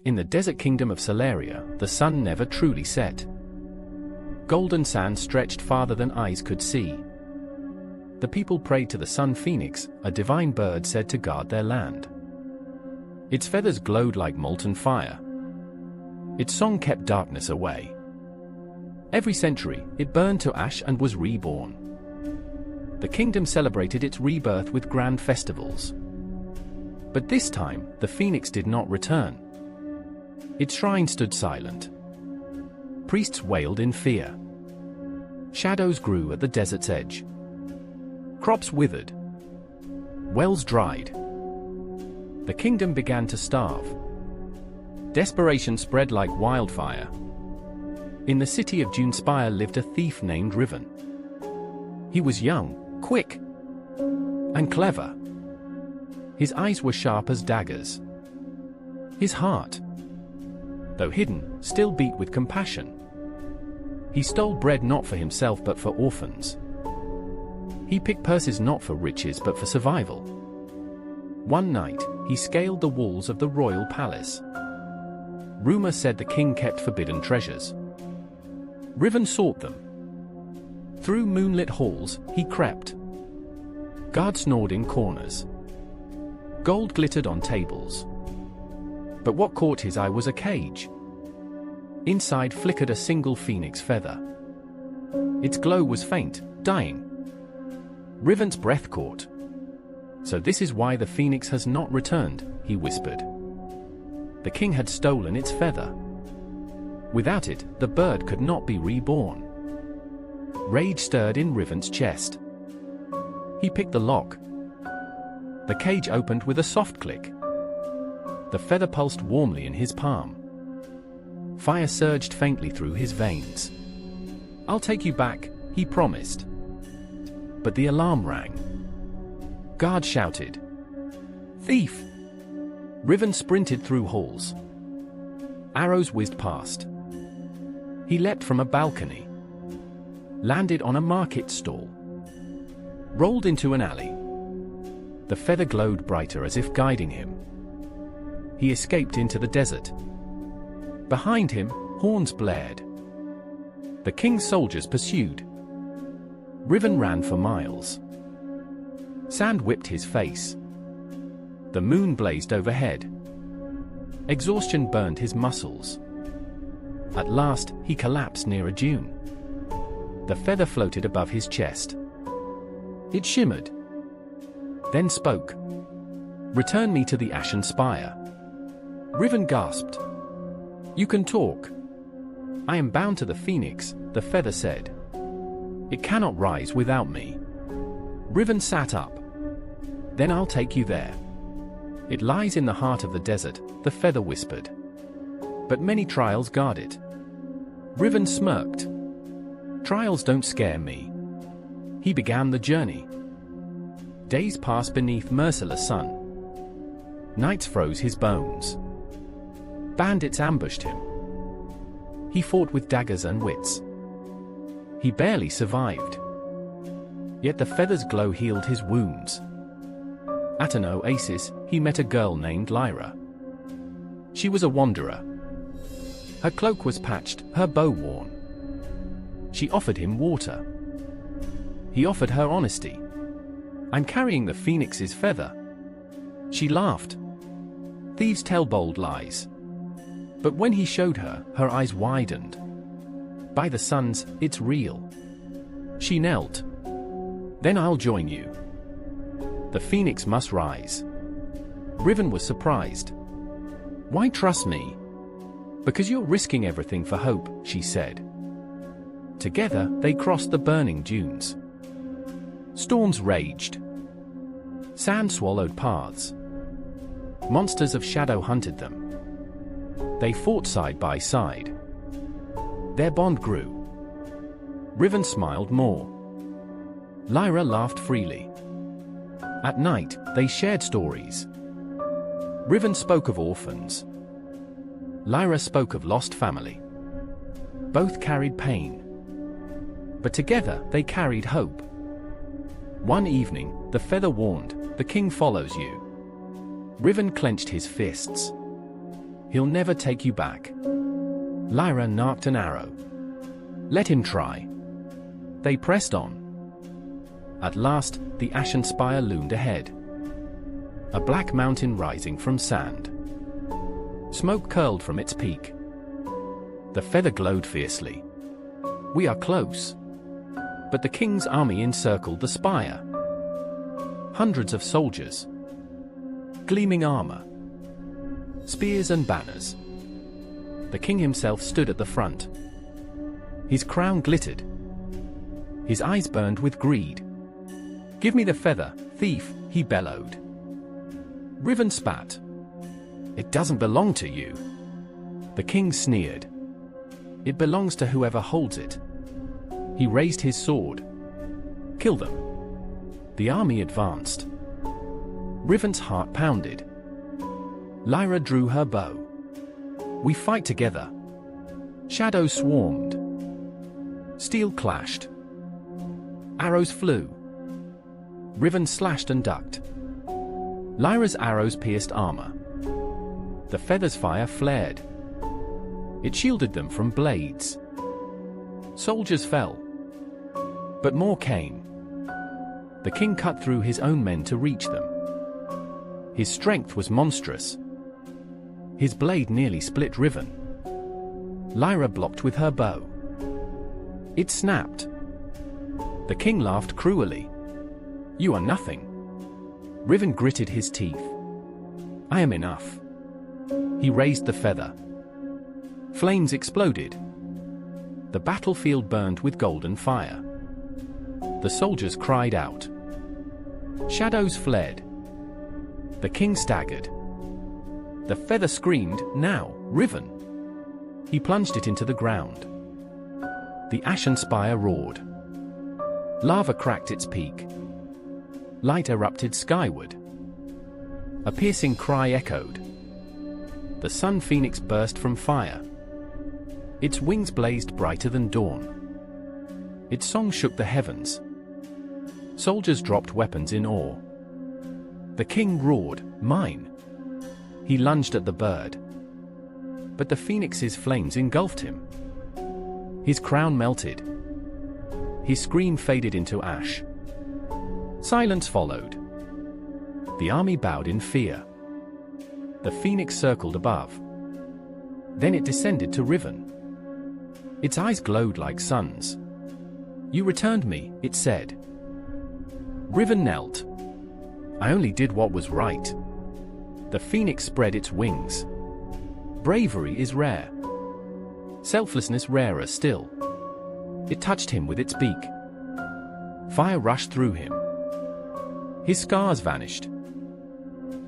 In the desert kingdom of Solaria, the sun never truly set. Golden sand stretched farther than eyes could see. The people prayed to the sun phoenix, a divine bird said to guard their land. Its feathers glowed like molten fire. Its song kept darkness away. Every century, it burned to ash and was reborn. The kingdom celebrated its rebirth with grand festivals. But this time, the phoenix did not return. Its shrine stood silent. Priests wailed in fear. Shadows grew at the desert's edge. Crops withered. Wells dried. The kingdom began to starve. Desperation spread like wildfire. In the city of Junespire lived a thief named Riven. He was young, quick, and clever. His eyes were sharp as daggers. His heart, though hidden, still beat with compassion. He stole bread not for himself but for orphans. He picked purses not for riches but for survival. One night, he scaled the walls of the royal palace. Rumor said the king kept forbidden treasures. Riven sought them. Through moonlit halls, he crept. Guards snored in corners. Gold glittered on tables. But what caught his eye was a cage. Inside flickered a single phoenix feather. Its glow was faint, dying. Riven's breath caught. "So this is why the phoenix has not returned," he whispered. The king had stolen its feather. Without it, the bird could not be reborn. Rage stirred in Riven's chest. He picked the lock. The cage opened with a soft click. The feather pulsed warmly in his palm. Fire surged faintly through his veins. "I'll take you back," he promised. But the alarm rang. Guards shouted. "Thief!" Riven sprinted through halls. Arrows whizzed past. He leapt from a balcony. Landed on a market stall. Rolled into an alley. The feather glowed brighter as if guiding him. He escaped into the desert. Behind him, horns blared. The king's soldiers pursued. Riven ran for miles. Sand whipped his face. The moon blazed overhead. Exhaustion burned his muscles. At last, he collapsed near a dune. The feather floated above his chest. It shimmered. Then spoke. "Return me to the ashen spire." Riven gasped. "You can talk." "I am bound to the phoenix," the feather said. "It cannot rise without me." Riven sat up. "Then I'll take you there." "It lies in the heart of the desert," the feather whispered. "But many trials guard it." Riven smirked. "Trials don't scare me." He began the journey. Days passed beneath merciless sun. Nights froze his bones. Bandits ambushed him. He fought with daggers and wits. He barely survived. Yet the feather's glow healed his wounds. At an oasis, he met a girl named Lyra. She was a wanderer. Her cloak was patched, her bow worn. She offered him water. He offered her honesty. "I'm carrying the phoenix's feather." She laughed. "Thieves tell bold lies." But when he showed her, her eyes widened. "By the suns, it's real." She knelt. "Then I'll join you. The phoenix must rise." Riven was surprised. "Why trust me?" "Because you're risking everything for hope," she said. Together, they crossed the burning dunes. Storms raged. Sand swallowed paths. Monsters of shadow hunted them. They fought side by side. Their bond grew. Riven smiled more. Lyra laughed freely. At night, they shared stories. Riven spoke of orphans. Lyra spoke of lost family. Both carried pain. But together, they carried hope. One evening, the feather warned, "The king follows you." Riven clenched his fists. He'll never take you back. Lyra narked an arrow. Let him try. They pressed on. At last, the ashen spire loomed ahead. A black mountain rising from sand. Smoke curled from its peak. The feather glowed fiercely. We are close. But the king's army encircled the spire. Hundreds of soldiers. Gleaming armor. Spears and banners. The king himself stood at the front. His crown glittered. His eyes burned with greed. Give me the feather, thief, he bellowed. Riven spat. It doesn't belong to you. The king sneered. It belongs to whoever holds it. He raised his sword. Kill them. The army advanced. Riven's heart pounded. Lyra drew her bow. We fight together. Shadows swarmed. Steel clashed. Arrows flew. Riven slashed and ducked. Lyra's arrows pierced armor. The feather's fire flared. It shielded them from blades. Soldiers fell. But more came. The king cut through his own men to reach them. His strength was monstrous. His blade nearly split Riven. Lyra blocked with her bow. It snapped. The king laughed cruelly. You are nothing. Riven gritted his teeth. I am enough. He raised the feather. Flames exploded. The battlefield burned with golden fire. The soldiers cried out. Shadows fled. The king staggered. The feather screamed, now, Riven. He plunged it into the ground. The ashen spire roared. Lava cracked its peak. Light erupted skyward. A piercing cry echoed. The sun phoenix burst from fire. Its wings blazed brighter than dawn. Its song shook the heavens. Soldiers dropped weapons in awe. The king roared, mine. He lunged at the bird. But the phoenix's flames engulfed him. His crown melted. His scream faded into ash. Silence followed. The army bowed in fear. The phoenix circled above. Then it descended to Riven. Its eyes glowed like suns. You returned me, it said. Riven knelt. I only did what was right. The phoenix spread its wings. Bravery is rare. Selflessness rarer still. It touched him with its beak. Fire rushed through him. His scars vanished.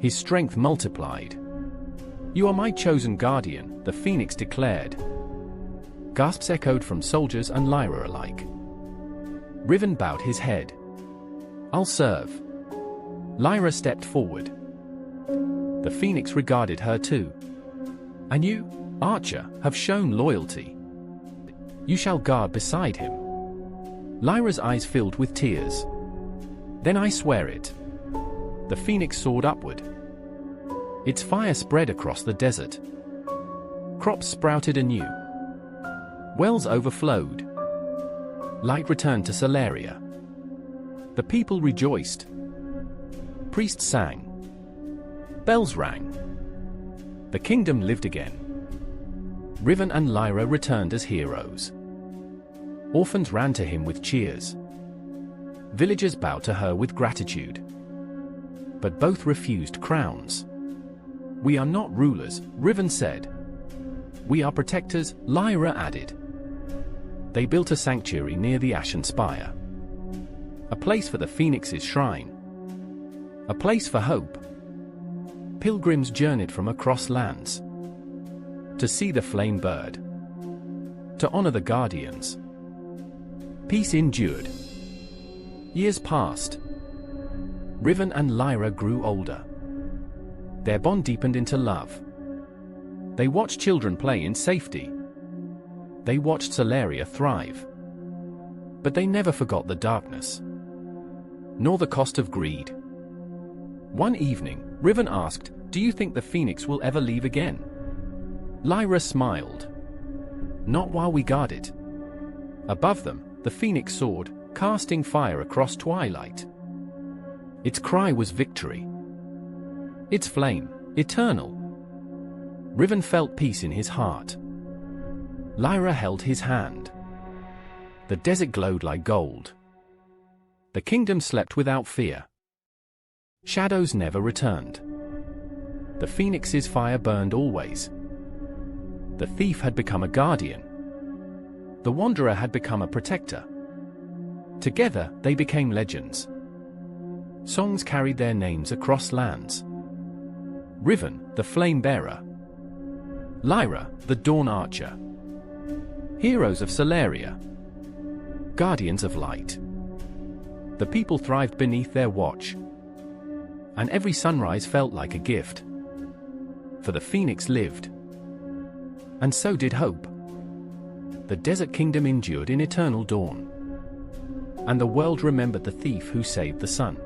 His strength multiplied. You are my chosen guardian, the phoenix declared. Gasps echoed from soldiers and Lyra alike. Riven bowed his head. I'll serve. Lyra stepped forward. The phoenix regarded her too. And you, archer, have shown loyalty. You shall guard beside him. Lyra's eyes filled with tears. Then I swear it. The phoenix soared upward. Its fire spread across the desert. Crops sprouted anew. Wells overflowed. Light returned to Solaria. The people rejoiced. Priests sang. Bells rang. The kingdom lived again. Riven and Lyra returned as heroes. Orphans ran to him with cheers. Villagers bowed to her with gratitude. But both refused crowns. We are not rulers, Riven said. We are protectors, Lyra added. They built a sanctuary near the Ashen Spire. A place for the Phoenix's shrine. A place for hope. Pilgrims journeyed from across lands. To see the flame bird. To honor the guardians. Peace endured. Years passed. Riven and Lyra grew older. Their bond deepened into love. They watched children play in safety. They watched Solaria thrive. But they never forgot the darkness. Nor the cost of greed. One evening, Riven asked, "Do you think the Phoenix will ever leave again?" Lyra smiled. Not while we guard it. Above them, the phoenix soared, casting fire across twilight. Its cry was victory. Its flame, eternal. Riven felt peace in his heart. Lyra held his hand. The desert glowed like gold. The kingdom slept without fear. Shadows never returned. The phoenix's fire burned always. The thief had become a guardian. The wanderer had become a protector. Together, they became legends. Songs carried their names across lands. Riven, the flame bearer. Lyra, the dawn archer. Heroes of Solaria. Guardians of light. The people thrived beneath their watch. And every sunrise felt like a gift. For the phoenix lived. And so did hope. The desert kingdom endured in eternal dawn. And the world remembered the thief who saved the sun.